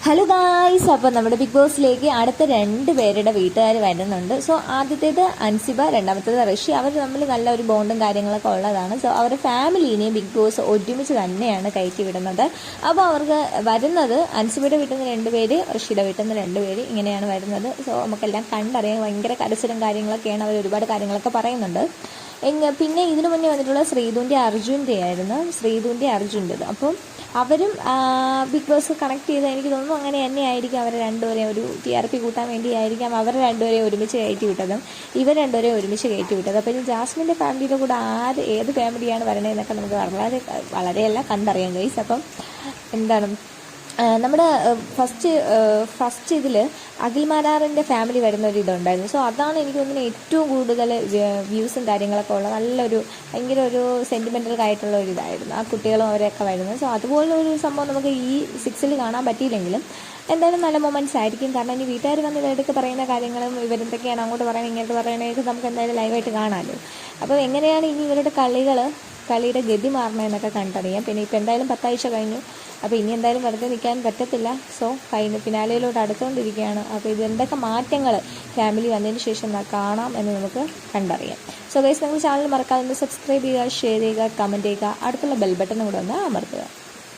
Hello guys, അപ്പോൾ നമ്മുടെ big ബോസിലേക്ക് അടുത്ത 2 പേരുടെ വീട്ടുകാർ വരുന്നുണ്ട്. സോ ആദ്യത്തേത് അൻസിബ, രണ്ടാമത്തേത് ഋഷി. അവർ തമ്മിൽ നല്ല ഒരു ബോണ്ടും കാര്യങ്ങളൊക്കെ ഉള്ളതാണ്. സോ അവരുടെ ഫാമിലീനെയും ബിഗ് ബോസ് ഒരുമിച്ച് തന്നെയാണ് കയറ്റി വിടുന്നത്. അപ്പോൾ അവർക്ക് വരുന്നത് അൻസിബയുടെ വീട്ടിൽ നിന്ന് 2 പേര്, ഋഷിയുടെ വീട്ടിൽ നിന്ന് 2 പേര്, ഇങ്ങനെയാണ് വരുന്നത്. സോ നമുക്കെല്ലാം കണ്ടറിയാം. ഭയങ്കര കരച്ചിലും കാര്യങ്ങളൊക്കെയാണ്. അവർ ഒരുപാട് കാര്യങ്ങളൊക്കെ പറയുന്നുണ്ട്. പിന്നെ ഇതിനു മുന്നേ വന്നിട്ടുള്ള ശ്രീധുവിൻ്റെ അർജുൻ്റെത്. അപ്പം അവരും ബിഗ് ബോസ് കണക്ട് ചെയ്ത് എനിക്ക് തോന്നുന്നു അങ്ങനെ തന്നെയായിരിക്കും. അവർ രണ്ടുപേരെയും ഒരു TRP കൂട്ടാൻ വേണ്ടിയായിരിക്കാം അവർ രണ്ടുപേരെയും ഒരുമിച്ച് കയറ്റി വിട്ടതും ഇവർ രണ്ടുപേരെയും ഒരുമിച്ച് കയറ്റി വിട്ടത്. അപ്പോൾ ഇനി ജാസ്മിൻ്റെ ഫാമിലിയുടെ കൂടെ ഏത് ഫാമിലിയാണ് വരണതെന്നൊക്കെ നമുക്ക് വളരെയല്ല കണ്ടറിയാം ഗൈസ്. അപ്പം എന്താണ് നമ്മുടെ ഫസ്റ്റ് ഇതിൽ അഖിൽ മാരാറിൻ്റെ ഫാമിലി വരുന്ന ഒരു ഇതുണ്ടായിരുന്നു. സോ അതാണ് എനിക്ക് തോന്നുന്നത് ഏറ്റവും കൂടുതൽ വ്യൂസും കാര്യങ്ങളൊക്കെ ഉള്ള നല്ലൊരു ഭയങ്കര ഒരു സെൻറ്റിമെൻ്റൽ ആയിട്ടുള്ള ഒരു ഇതായിരുന്നു. ആ കുട്ടികളും അവരൊക്കെ വരുന്നത്. സോ അതുപോലെ ഒരു സംഭവം നമുക്ക് ഈ 6-ൽ കാണാൻ പറ്റിയില്ലെങ്കിലും എന്തായാലും നല്ല മൊമെൻറ്റ്സ് ആയിരിക്കും. കാരണം ഇനി വീട്ടുകാർ വന്ന് ഇവരൊക്കെ പറയുന്ന കാര്യങ്ങളും ഇവരെന്തൊക്കെയാണ് അങ്ങോട്ട് പറയണത് ഇങ്ങോട്ട് പറയണതൊക്കെ നമുക്ക് എന്തായാലും ലൈവായിട്ട് കാണാമല്ലോ. അപ്പോൾ എങ്ങനെയാണ് ഇനി ഇവരുടെ കളിയുടെ ഗതി മാറണമെന്നൊക്കെ കണ്ടറിയാം. പിന്നെ ഇപ്പോൾ എന്തായാലും 10 ആഴ്ച കഴിഞ്ഞു. അപ്പോൾ ഇനി എന്തായാലും വെറുതെ നിൽക്കാൻ പറ്റത്തില്ല. സോ ഫിനാലയിലോട്ട് അടുത്തുകൊണ്ടിരിക്കുകയാണ്. അപ്പോൾ ഇതെന്തൊക്കെ മാറ്റങ്ങൾ ഫാമിലി വന്നതിന് ശേഷം കാണാം എന്ന് നമുക്ക് കണ്ടറിയാം. സോ ഗൈസ്, നിങ്ങൾ ചാനൽ മറക്കാതെ സബ്സ്ക്രൈബ് ചെയ്യുക, ഷെയർ ചെയ്യുക, കമൻറ്റ് ചെയ്യുക, അടുത്തുള്ള ബെൽ ബട്ടൺ കൂടെ ഒന്ന് അമർത്തുക.